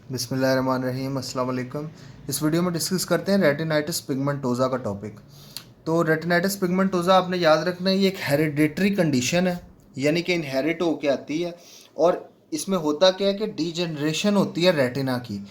बिस्मिल्लाहिर्रहमानिर्रहीम अस्सलाम वालेकुम। इस वीडियो में डिस्कस करते हैं रेटिनाइटिस पिगमेंटोज़ा का टॉपिक। तो रेटिनाइटिस पिगमेंटोज़ा आपने याद रखना है, ये एक हेरिडिटरी कंडीशन है, यानी कि इनहेरिट होके आती है। और इसमें होता क्या है कि डीजनरेशन होती है रेटिना की।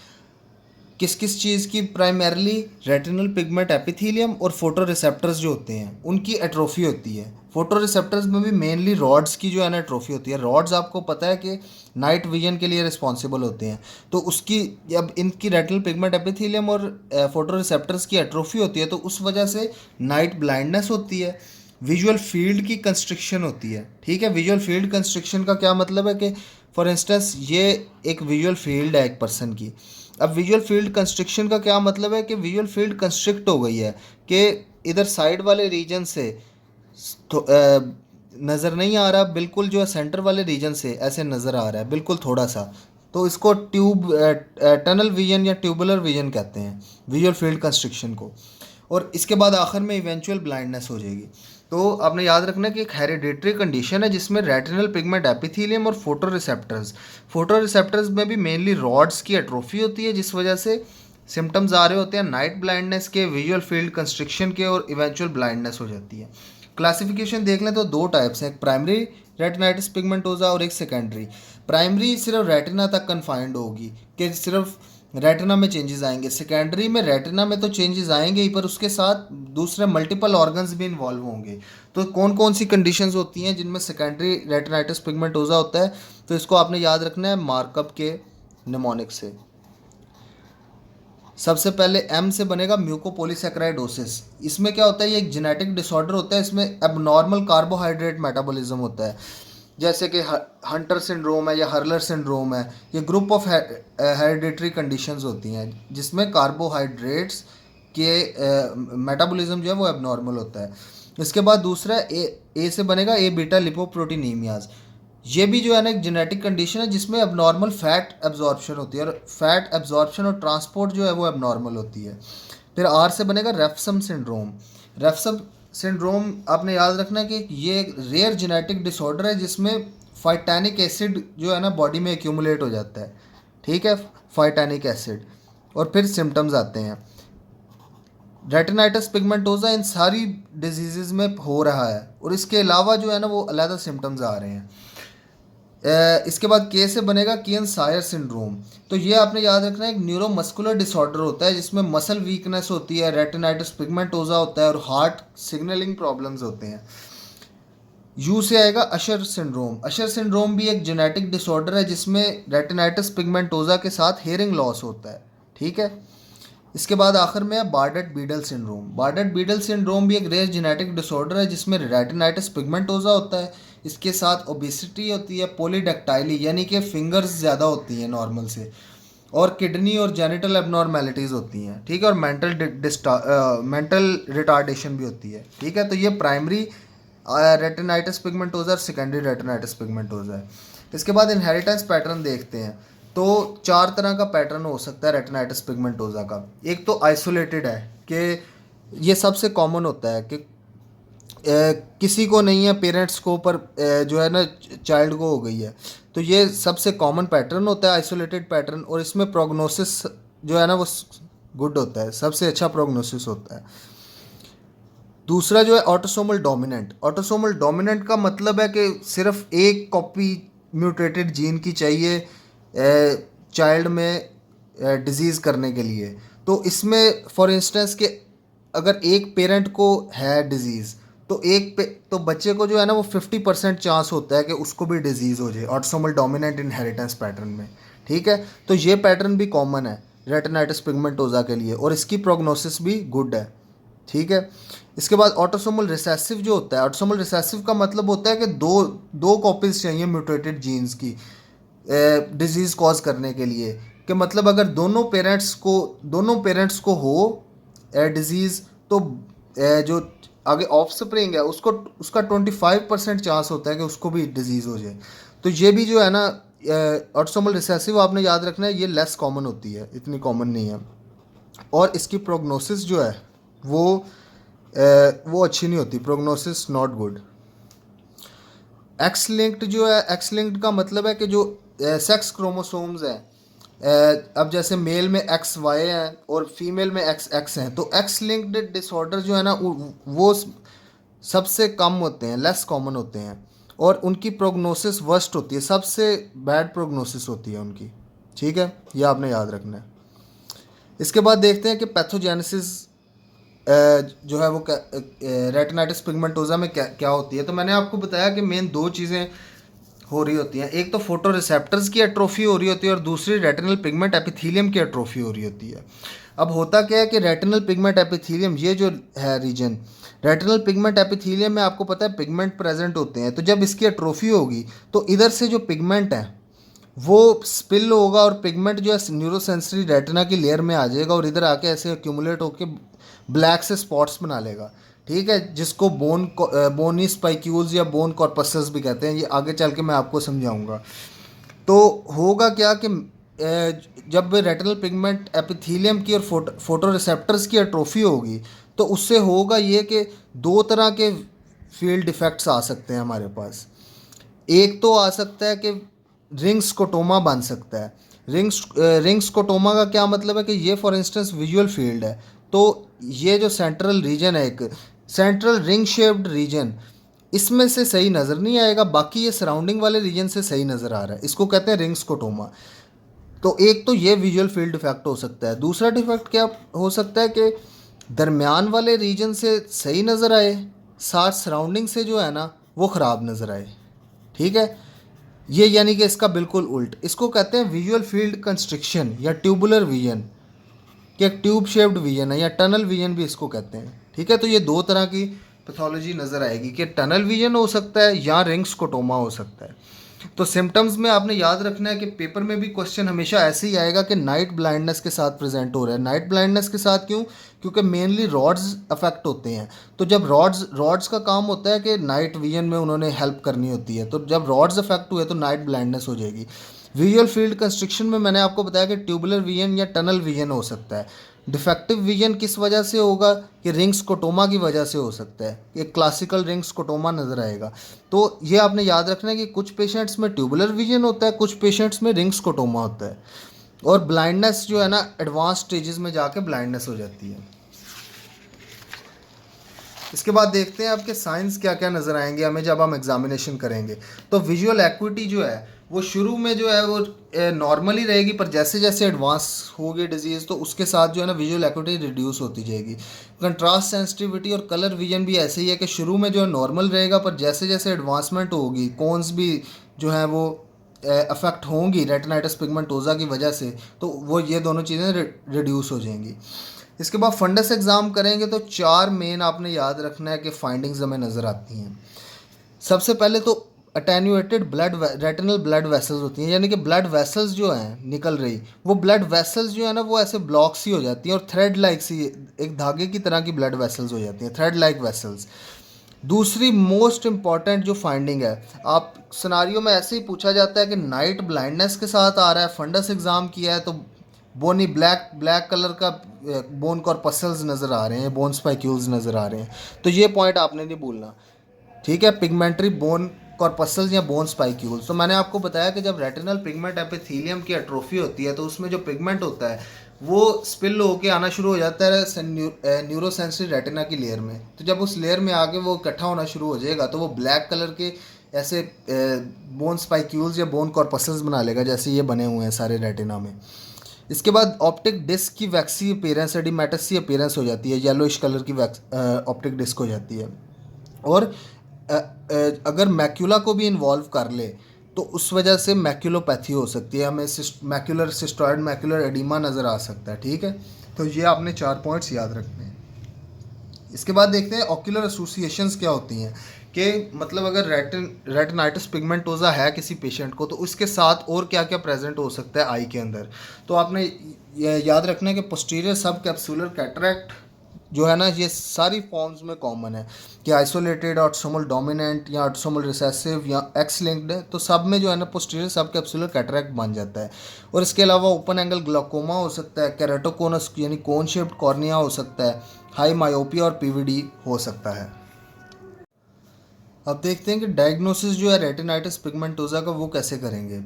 किस किस चीज़ की? प्राइमरली रेटिनल पिगमेंट एपिथेलियम और फोटो रिसेप्टर्स जो होते हैं उनकी एट्रोफी होती है। फोटो रिसेप्टर्स में भी मेनली रॉड्स की जो है ना एट्रोफी होती है। रॉड्स आपको पता है कि नाइट विजन के लिए रिस्पॉन्सिबल होते हैं। तो उसकी अब इनकी रेटिनल पिगमेंट एपिथेलियम और फोटो रिसेप्टर्स की एट्रोफी होती है, तो उस वजह से नाइट ब्लाइंडनेस होती है। विजुअल फील्ड की कंस्ट्रिक्शन होती है। ठीक है, विजुअल फील्ड कंस्ट्रिक्शन का क्या मतलब है कि फॉर इंस्टेंस ये एक विजुअल फील्ड है एक पर्सन की। अब विजुअल फील्ड कंस्ट्रिक्शन का क्या मतलब है कि विजुअल फील्ड कंस्ट्रिक्ट हो गई है कि इधर साइड वाले रीजन से तो नज़र नहीं आ रहा, बिल्कुल जो है सेंटर वाले रीजन से ऐसे नज़र आ रहा है बिल्कुल थोड़ा सा। तो इसको टनल विजन या ट्यूबुलर विजन कहते हैं, विजुअल फील्ड कंस्ट्रिक्शन को। और इसके बाद आखिर में इवेंचुअल ब्लाइंडनेस हो जाएगी। तो आपने याद रखना कि एक हेरिडिटरी कंडीशन है जिसमें रेटिनल पिगमेंट एपिथेलियम और फोटो रिसेप्टर्स में भी मेनली रॉड्स की एट्रोफी होती है, जिस वजह से सिम्टम्स आ रहे होते हैं नाइट ब्लाइंडनेस के, विजुअल फील्ड कंस्ट्रिक्शन के, और इवेंचुअल ब्लाइंडनेस हो जाती है। क्लासिफिकेशन देख लें तो दो टाइप्स हैं, एक प्राइमरी रेटिनाइटिस पिगमेंटोजा और एक सेकेंडरी। प्राइमरी सिर्फ रेटिना तक कन्फाइंड होगी कि सिर्फ रेटिना में चेंजेस आएंगे। सेकेंडरी में रेटिना में तो चेंजेस आएंगे ही, पर उसके साथ दूसरे मल्टीपल ऑर्गन्स भी इन्वॉल्व होंगे। तो कौन कौन सी कंडीशंस होती हैं जिनमें सेकेंडरी रेटिनाइटिस पिगमेंटोजा होता है? तो इसको आपने याद रखना है मार्कअप के निमोनिक से। सबसे पहले एम से बनेगा म्यूकोपॉलीसैकेराइडोसिस। इसमें क्या होता है, ये एक जेनेटिक डिसऑर्डर होता है। इसमें एबनॉर्मल कार्बोहाइड्रेट मेटाबॉलिज्म होता है, जैसे कि हंटर सिंड्रोम है या हर्लर सिंड्रोम है। ये ग्रुप ऑफ हेरिडिटरी कंडीशंस होती हैं जिसमें कार्बोहाइड्रेट्स के मेटाबॉलिज्म जो है वो एबनॉर्मल होता है। इसके बाद दूसरा ए से बनेगा ए बीटा लिपोप्रोटीनीमियाज। ये भी जो है ना एक जेनेटिक कंडीशन है जिसमें एबनॉर्मल फैट एब्जॉर्प्शन होती है, और फैट एब्जॉर्प्शन और ट्रांसपोर्ट जो है वो एबनॉर्मल होती है। फिर आर से बनेगा रेफसम सिंड्रोम। रेफसम सिंड्रोम आपने याद रखना है कि ये एक रेयर जेनेटिक डिसऑर्डर है जिसमें फाइटैनिक एसिड जो है ना बॉडी में एक्यूमुलेट हो जाता है। ठीक है, फाइटैनिक एसिड। और फिर सिम्टम्स आते हैं। रेटिनाइटिस पिगमेंटोजा इन सारी डिजीज़ में हो रहा है, और इसके अलावा जो है ना वो अलग सिम्टम्स आ रहे हैं। इसके बाद के से बनेगा कियन सायर सिंड्रोम। तो ये आपने याद रखना है, एक न्यूरोमस्कुलर डिसऑर्डर होता है जिसमें मसल वीकनेस होती है, रेटिनाइटिस पिगमेंटोजा होता है, और हार्ट सिग्नलिंग प्रॉब्लम्स होते हैं। यू से आएगा अशर सिंड्रोम। अशर सिंड्रोम भी एक जेनेटिक डिसऑर्डर है जिसमें रेटिनाइटिस पिगमेंटोजा के साथ हेयरिंग लॉस होता है। ठीक है, इसके बाद आखिर में है बार्डेट बीडल सिंड्रोम। बार्डेट बीडल सिंड्रोम भी एक रेयर जेनेटिक डिसऑर्डर है जिसमें रेटिनाइटिस पिगमेंटोजा होता है, इसके साथ ओबेसिटी होती है, पोलीडेक्टाइली यानी कि फिंगर्स ज़्यादा होती हैं नॉर्मल से, और किडनी और जेनिटल एबनॉर्मेलिटीज़ होती हैं। ठीक है, और मेंटल रिटार्डेशन भी होती है। ठीक है, तो ये प्राइमरी रेटिनाइटिस पिगमेंटोजा और सेकेंडरी रेटिनाइटिस पिगमेंटोजा है। इसके बाद इनहेरिटेंस पैटर्न देखते हैं। तो चार तरह का पैटर्न हो सकता है रेटिनाइटिस पिगमेंटोजा का। एक तो आइसोलेटेड है कि ये सबसे कॉमन होता है कि किसी को नहीं है पेरेंट्स को, पर जो है ना चाइल्ड को हो गई है। तो ये सबसे कॉमन पैटर्न होता है आइसोलेटेड पैटर्न, और इसमें प्रोग्नोसिस जो है ना वो गुड होता है, सबसे अच्छा प्रोग्नोसिस होता है। दूसरा जो है ऑटोसोमल डोमिनेंट। ऑटोसोमल डोमिनेंट का मतलब है कि सिर्फ एक कॉपी म्यूटेटेड जीन की चाहिए चाइल्ड में डिजीज़ करने के लिए। तो इसमें फॉर इंस्टेंस कि अगर एक पेरेंट को है डिजीज़, तो तो बच्चे को जो है ना वो 50% चांस होता है कि उसको भी डिजीज़ हो जाए ऑटोसोमल डोमिनेंट इनहेरिटेंस पैटर्न में। ठीक है, तो ये पैटर्न भी कॉमन है रेटिनाइटिस पिगमेंटोजा के लिए, और इसकी प्रोग्नोसिस भी गुड है। ठीक है, इसके बाद ऑटोसोमल रिसेसिव जो होता है, ऑटोसोमल रिसेसिव का मतलब होता है कि दो दो कॉपीज़ चाहिए म्यूटेटेड जीन्स की डिजीज़ कॉज करने के लिए। कि मतलब अगर दोनों पेरेंट्स को हो डिजीज़, तो जो आगे ऑफ स्प्रिंग है उसको उसका 25% चांस होता है कि उसको भी डिजीज़ हो जाए। तो ये भी जो है ना ऑटोसोमल रिसेसिव आपने याद रखना है, ये लेस कॉमन होती है, इतनी कॉमन नहीं है। और इसकी प्रोग्नोसिस जो है वो अच्छी नहीं होती, prognosis not good. X linked जो है, एक्स लिंक्ड का मतलब है कि जो सेक्स क्रोमोसोम्स हैं अब जैसे मेल में एक्स वाई है और फीमेल में एक्स एक्स हैं, तो एक्स लिंक्ड डिसऑर्डर जो है ना वो सबसे कम होते हैं, लेस कॉमन होते हैं, और उनकी प्रोग्नोसिस वर्स्ट होती है, सबसे बैड प्रोग्नोसिस होती है उनकी। ठीक है, ये आपने याद रखना है। इसके बाद देखते हैं कि पैथोजेनेसिस जो है वो रेटिनाइटिस पिगमेंटोजा में क्या क्या होती है। तो मैंने आपको बताया कि मेन दो चीज़ें हो रही होती हैं, एक तो फोटो रिसेप्टर्स की एट्रोफी हो रही होती है और दूसरी रेटिनल पिगमेंट एपिथेलियम की एट्रोफी हो रही होती है। अब होता क्या है कि रेटिनल पिगमेंट एपिथेलियम ये जो है रीजन, रेटिनल पिगमेंट एपिथेलियम में आपको पता है पिगमेंट प्रेजेंट होते हैं, तो जब इसकी एट्रोफी होगी तो इधर से जो पिगमेंट है वो स्पिल होगा और पिगमेंट जो है न्यूरोसेंसरी रेटिना की लेयर में आ जाएगा और इधर आके ऐसे एक्यूमुलेट होके ब्लैक से स्पॉट्स बना लेगा। ठीक है, जिसको बोनी स्पाइक्यूल्स या बोन कॉर्पसस भी कहते हैं, ये आगे चल के मैं आपको समझाऊंगा। तो होगा क्या कि जब रेटिनल पिगमेंट एपिथेलियम की और फोटो रिसेप्टर्स की एट्रोफी होगी तो उससे होगा ये कि दो तरह के फील्ड डिफेक्ट्स आ सकते हैं हमारे पास। एक तो आ सकता है कि रिंग्स कोटोमा बन सकता है। रिंग्स कोटोमा का क्या मतलब है कि ये फॉर इंस्टेंस विजुअल फील्ड है, तो ये जो सेंट्रल रीजन है, एक सेंट्रल रिंग शेप्ड रीजन, इसमें से सही नज़र नहीं आएगा, बाकी ये सराउंडिंग वाले रीजन से सही नज़र आ रहा है, इसको कहते हैं रिंग्स कोटोमा। तो एक तो ये विजुअल फील्ड डिफेक्ट हो सकता है। दूसरा डिफेक्ट क्या हो सकता है कि दरमियान वाले रीजन से सही नज़र आए, साथ सराउंडिंग से जो है ना वो ख़राब नज़र आए। ठीक है, ये यानी कि इसका बिल्कुल उल्ट, इसको कहते हैं विजुअल फील्ड कंस्ट्रिक्शन या ट्यूबुलर विजन, कि एक ट्यूब शेप्ड विजन है या टनल विजन भी इसको कहते हैं। ठीक है, तो ये दो तरह की पैथोलॉजी नज़र आएगी कि टनल विजन हो सकता है या रिंग्स कोटोमा हो सकता है। तो सिम्टम्स में आपने याद रखना है कि पेपर में भी क्वेश्चन हमेशा ऐसे ही आएगा कि नाइट ब्लाइंडनेस के साथ प्रेजेंट हो रहा है। नाइट ब्लाइंडनेस के साथ क्यों? क्योंकि मेनली रॉड्स अफेक्ट होते हैं। तो जब रॉड्स का काम होता है कि नाइट विजन में उन्होंने हेल्प करनी होती है, तो जब रॉड्स अफेक्ट हुए तो नाइट ब्लाइंडनेस हो जाएगी। विजुअल फील्ड कंस्ट्रिक्शन में मैंने आपको बताया कि ट्यूबुलर विजन या टनल विजन हो सकता है। डिफेक्टिव विजन किस वजह से होगा? कि रिंग्स कोटोमा की वजह से हो सकता है, एक क्लासिकल रिंग्स कोटोमा नज़र आएगा। तो ये आपने याद रखना है कि कुछ पेशेंट्स में ट्यूबुलर विजन होता है, कुछ पेशेंट्स में रिंग्स कोटोमा होता है, और ब्लाइंडनेस जो है ना एडवांस स्टेजेस में जाके ब्लाइंडनेस हो जाती है। इसके बाद देखते हैं आपके साइंस क्या क्या नज़र आएंगे हमें जब हम एग्जामिनेशन करेंगे। तो विजुअल एक्विटी जो है वो शुरू में जो है वो नॉर्मली रहेगी, पर जैसे जैसे एडवांस होगी डिजीज़ तो उसके साथ जो है ना विजुअल एक्विटी रिड्यूस होती जाएगी। कंट्रास्ट सेंसिटिविटी और कलर विजन भी ऐसे ही है कि शुरू में जो है नॉर्मल रहेगा, पर जैसे जैसे एडवांसमेंट होगी, कोन्स भी जो है वो अफेक्ट होंगी रेटिनाइटिस पिगमेंटोजा की वजह से, तो वो ये दोनों चीज़ें रिड्यूस हो जाएंगी। इसके बाद फंडस एग्ज़ाम करेंगे तो चार मेन आपने याद रखना है कि फाइंडिंग्स हमें नज़र आती हैं। सबसे पहले तो attenuated blood retinal blood vessels होती हैं, यानी कि ब्लड वेसल्स जो हैं निकल रही, वो ब्लड वेसल्स जो है ना वो ऐसे ब्लॉक सी हो जाती हैं और थ्रेड लाइक सी, एक धागे की तरह की ब्लड वेसल्स हो जाती हैं, थ्रेड लाइक वेसल्स। दूसरी मोस्ट इंपॉर्टेंट जो फाइंडिंग है, आप सिनारियो में ऐसे ही पूछा जाता है कि नाइट ब्लाइंडनेस के साथ आ रहा है, फंडस एग्ज़ाम किया है तो बोनी ब्लैक ब्लैक कलर का बोन कॉर्पसल्स नज़र आ रहे हैं, बोन स्पाइक्यूल्स नज़र आ रहे हैं, तो ये पॉइंट आपने नहीं भूलना। ठीक है, पिगमेंट्री बोन कॉर्पसल्स या बोन स्पाइक्यूल्स। तो मैंने आपको बताया कि जब रेटिनल पिगमेंट एपिथेलियम की एट्रोफी होती है तो उसमें जो पिगमेंट होता है वो स्पिल होके आना शुरू हो जाता है न्यूरोसेंसरी रेटिना की लेयर में। तो जब उस लेयर में आके वो इकट्ठा होना शुरू हो जाएगा तो वो ब्लैक कलर के ऐसे बोन स्पाइक्यूल्स या बोन कॉर्पसल्स बना लेगा, जैसे ये बने हुए हैं सारे रेटिना में। इसके बाद ऑप्टिक डिस्क की वैक्सी अपीयरेंस, एडिमेटस सी अपीयरेंस हो जाती है, येलोइश कलर की ऑप्टिक डिस्क हो जाती है। और अगर मैक्यूला को भी इन्वॉल्व कर ले तो उस वजह से मैक्यूलोपैथी हो सकती है, हमें मैक्यूलर सिस्टॉइड मैक्यूलर एडिमा नज़र आ सकता है। ठीक है, तो ये आपने चार पॉइंट्स याद रखने हैं। इसके बाद देखते हैं ऑक्यूलर एसोसिएशंस क्या होती हैं, कि मतलब अगर रेटिनाइटिस पिगमेंटोजा है किसी पेशेंट को तो उसके साथ और क्या क्या प्रेजेंट हो सकता है आई के अंदर। तो आपने ये याद रखना है कि पोस्टीरियर सब कैप्सूलर कैटरैक्ट जो है ना ये सारी फॉर्म्स में कॉमन है, कि आइसोलेटेड, ऑटोसोमल डोमिनेंट या ऑटोसोमल रिसेसिव या एक्स लिंक्ड है, तो सब में जो है ना पोस्टीरियर सब कैप्सूलर कैटरैक्ट बन जाता है। और इसके अलावा ओपन एंगल ग्लाकोमा हो सकता है, केराटोकोनस यानी कोन शेप्ड कॉर्निया हो सकता है, हाई मायोपिया और पीवीडी हो सकता है। अब देखते हैं कि डायग्नोसिस जो है रेटिनाइटिस पिगमेंटोजा का वो कैसे करेंगे।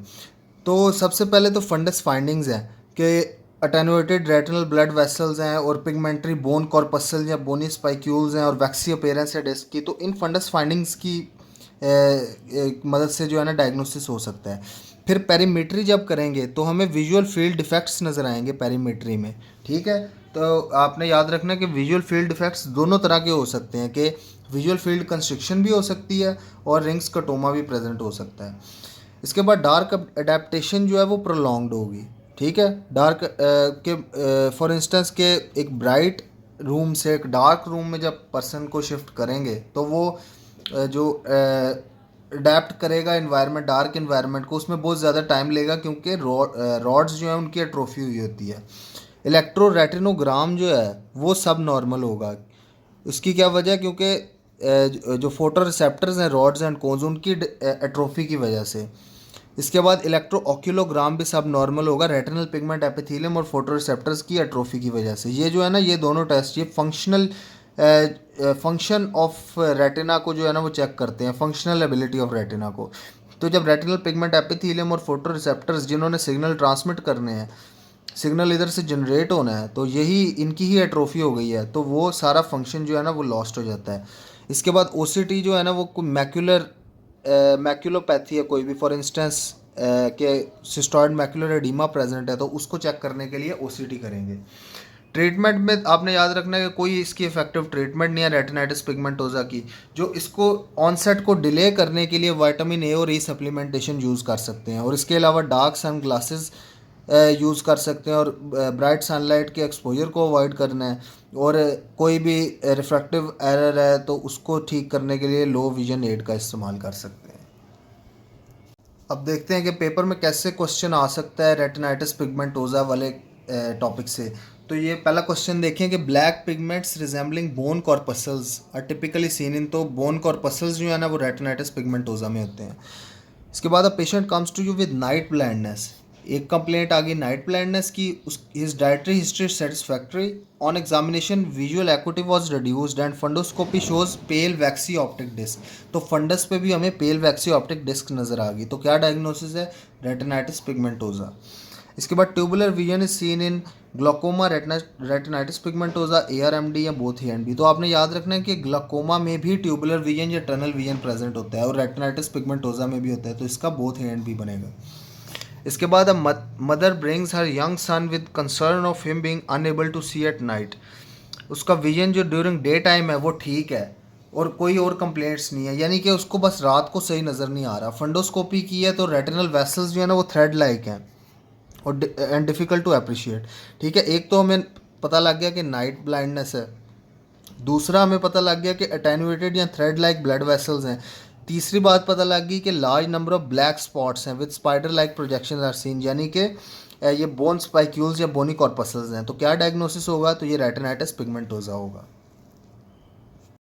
तो सबसे पहले तो फंडस फाइंडिंग्स हैं कि अटेनुएटेड रेटिनल ब्लड वेसल्स हैं और पिगमेंटरी बोन कॉर्पसल या बोनी स्पाइक्यूल्स हैं और वैक्सी अपीयरेंस है डिस्क की। तो इन फंडस फाइंडिंग्स की मदद से जो है ना डायग्नोसिस हो सकता है। फिर पेरीमेट्री जब करेंगे तो हमें विजुअल फील्ड डिफेक्ट्स नज़र आएंगे पेरीमेट्री में, ठीक है। तो आपने याद रखना कि विजुअल फील्ड डिफेक्ट्स दोनों तरह के हो सकते हैं, कि विजुअल फील्ड कंस्ट्रिक्शन भी हो सकती है और रिंग्स कटोमा भी प्रेजेंट हो सकता है। इसके बाद डार्क अडेप्टेशन जो है वो प्रोलॉन्ग्ड होगी, ठीक है। डार्क के फॉर इंस्टेंस के एक ब्राइट रूम से एक डार्क रूम में जब पर्सन को शिफ्ट करेंगे तो वो जो अडेप्ट करेगा इन्वायरमेंट, डार्क इन्वायरमेंट को, उसमें बहुत ज़्यादा टाइम लेगा क्योंकि रॉड्स जो है उनकी एट्रोफी हुई होती है। इलेक्ट्रो रेटिनोग्राम जो है वो सब नॉर्मल होगा। इसकी क्या वजह है? क्योंकि जो फोटो रिसेप्टर्स हैं रॉड्स एंड कोन्स उनकी एट्रोफी की वजह से। इसके बाद इलेक्ट्रो ऑक्यूलोग्राम भी सब नॉर्मल होगा रेटिनल पिगमेंट एपिथेलियम और फोटो रिसेप्टर्स की एट्रोफी की वजह से। ये जो है ना ये दोनों टेस्ट ये फंक्शन ऑफ रेटिना को जो है ना वो चेक करते हैं, फंक्शनल एबिलिटी ऑफ रेटिना को। तो जब रेटिनल पिगमेंट एपिथेलियम और फोटो रिसेप्टर्स जिन्होंने सिग्नल ट्रांसमिट करने हैं, सिग्नल इधर से जनरेट होना है, तो यही इनकी ही एट्रोफी हो गई है, तो वो सारा फंक्शन जो है ना वो लॉस्ट हो जाता है। इसके बाद ओसीटी जो है ना वो मैक्यूलर मैक्यूलोपैथी है कोई भी, फॉर इंस्टेंस के सिस्टॉइड मैक्यूलर एडिमा प्रेजेंट है तो उसको चेक करने के लिए ओसीटी करेंगे। ट्रीटमेंट में आपने याद रखना है कि कोई इसकी इफेक्टिव ट्रीटमेंट नहीं है रेटिनाइटिस पिगमेंटोजा की। जो इसको ऑनसेट को डिले करने के लिए विटामिन ए और ई सप्लीमेंटेशन यूज़ कर सकते हैं, और इसके अलावा डार्क सन ग्लासेस यूज़ कर सकते हैं, और ब्राइट सनलाइट के एक्सपोजर को अवॉइड करना है, और कोई भी रिफ्रैक्टिव एरर है तो उसको ठीक करने के लिए लो विजन एड का इस्तेमाल कर सकते हैं। अब देखते हैं कि पेपर में कैसे क्वेश्चन आ सकता है रेटिनाइटिस पिगमेंटोजा वाले टॉपिक से। तो ये पहला क्वेश्चन देखें कि black pigments resembling bone corpuscles are typically seen in. तो बोन कॉर्पसल्स जो है ना वो रेटिनाइटिस पिगमेंटोजा में होते हैं। इसके बाद a patient comes to you with night blindness. एक कंप्लेंट आ गई नाइट ब्लाइंडनेस की। उस his dietary history satisfactory. On examination visual acuity was reduced and fundoscopy shows pale waxy optic disc. तो फंडस पे भी हमें पेल वैक्सी ऑप्टिक डिस्क नज़र आ गई। तो क्या डायग्नोसिस है? Retinitis pigmentosa. इसके बाद tubular vision is seen in glaucoma, retinitis pigmentosa, ARMD या बोथ AND। तो आपने याद रखना है कि ग्लाकोमा में भी ट्यूबुलर विजन या टनल विजन प्रेजेंट होता है और रेटिनाइटिस पिगमेंटोजा में भी होता है, तो इसका बोथ AND बनेगा। इसके बाद a mother brings her young son with concern of him being unable to see at night. उसका विजन जो ड्यूरिंग डे टाइम है वो ठीक है और कोई और कंप्लेंट्स नहीं है, यानी कि उसको बस रात को सही नज़र नहीं आ रहा। फंडोस्कोपी की है तो रेटिनल वेसल्स जो है ना वो थ्रेड लाइक हैं और एंड डिफ़िकल्ट टू अप्रिशिएट, ठीक है। एक तो हमें पता लग गया कि नाइट ब्लाइंडनेस है, दूसरा हमें पता लग गया कि अटेनुएटेड या थ्रेड लाइक ब्लड वेसल्स हैं, तीसरी बात पता लग गई कि large number of black spots हैं with spider like projection are seen, यानी कि ये बोन स्पाइक्यूल्स या बोनी कॉर्पसल्स हैं। तो क्या डायग्नोसिस होगा? तो ये रेटिनाइटिस पिगमेंटोजा होगा।